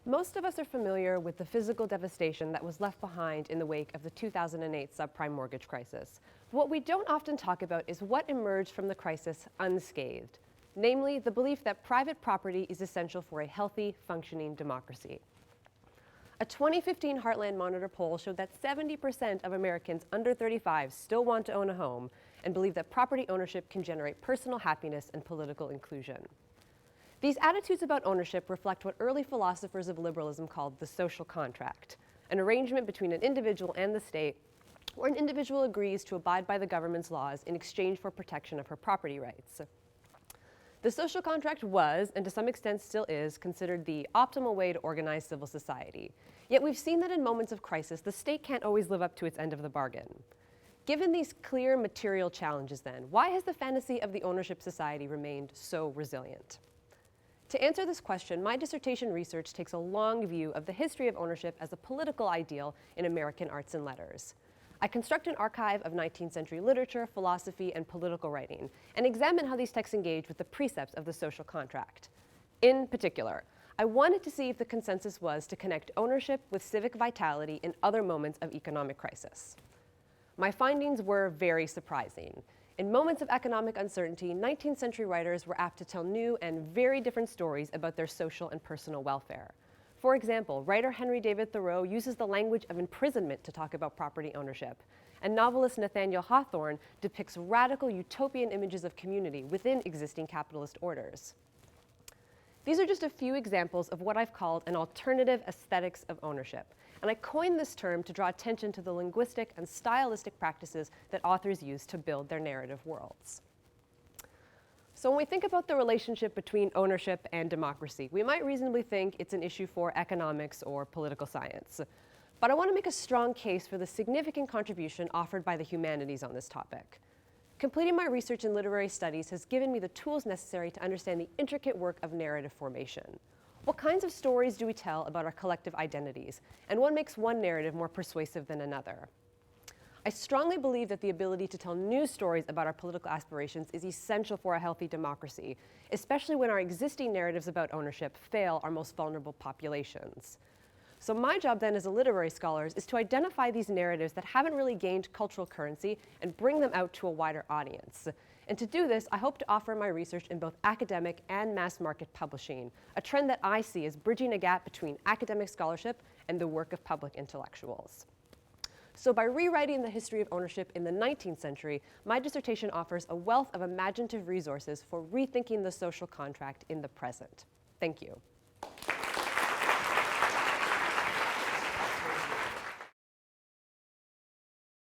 Most of us are familiar with the physical devastation that was left behind in the wake of the 2008 subprime mortgage crisis. But what we don't often talk about is what emerged from the crisis unscathed, namely the belief that private property is essential for a healthy, functioning democracy. A 2015 Heartland Monitor poll showed that 70% of Americans under 35 still want to own a home and believe that property ownership can generate personal happiness and political inclusion. These attitudes about ownership reflect what early philosophers of liberalism called the social contract, an arrangement between an individual and the state where an individual agrees to abide by the government's laws in exchange for protection of her property rights. The social contract was, and to some extent still is, considered the optimal way to organize civil society. Yet we've seen that in moments of crisis, the state can't always live up to its end of the bargain. Given these clear material challenges then, why has the fantasy of the ownership society remained so resilient? To answer this question, my dissertation research takes a long view of the history of ownership as a political ideal in American arts and letters. I construct an archive of 19th century literature, philosophy, and political writing, and examine how these texts engage with the precepts of the social contract. In particular, I wanted to see if the consensus was to connect ownership with civic vitality in other moments of economic crisis. My findings were very surprising. In moments of economic uncertainty, 19th century writers were apt to tell new and very different stories about their social and personal welfare. For example, writer Henry David Thoreau uses the language of imprisonment to talk about property ownership, and novelist Nathaniel Hawthorne depicts radical utopian images of community within existing capitalist orders. These are just a few examples of what I've called an alternative aesthetics of ownership, and I coined this term to draw attention to the linguistic and stylistic practices that authors use to build their narrative worlds. So when we think about the relationship between ownership and democracy, we might reasonably think it's an issue for economics or political science. But I want to make a strong case for the significant contribution offered by the humanities on this topic. Completing my research in literary studies has given me the tools necessary to understand the intricate work of narrative formation. What kinds of stories do we tell about our collective identities, and what makes one narrative more persuasive than another? I strongly believe that the ability to tell new stories about our political aspirations is essential for a healthy democracy, especially when our existing narratives about ownership fail our most vulnerable populations. So my job then as a literary scholar is to identify these narratives that haven't really gained cultural currency and bring them out to a wider audience. And to do this, I hope to offer my research in both academic and mass market publishing, a trend that I see as bridging a gap between academic scholarship and the work of public intellectuals. So by rewriting the history of ownership in the 19th century, my dissertation offers a wealth of imaginative resources for rethinking the social contract in the present. Thank you.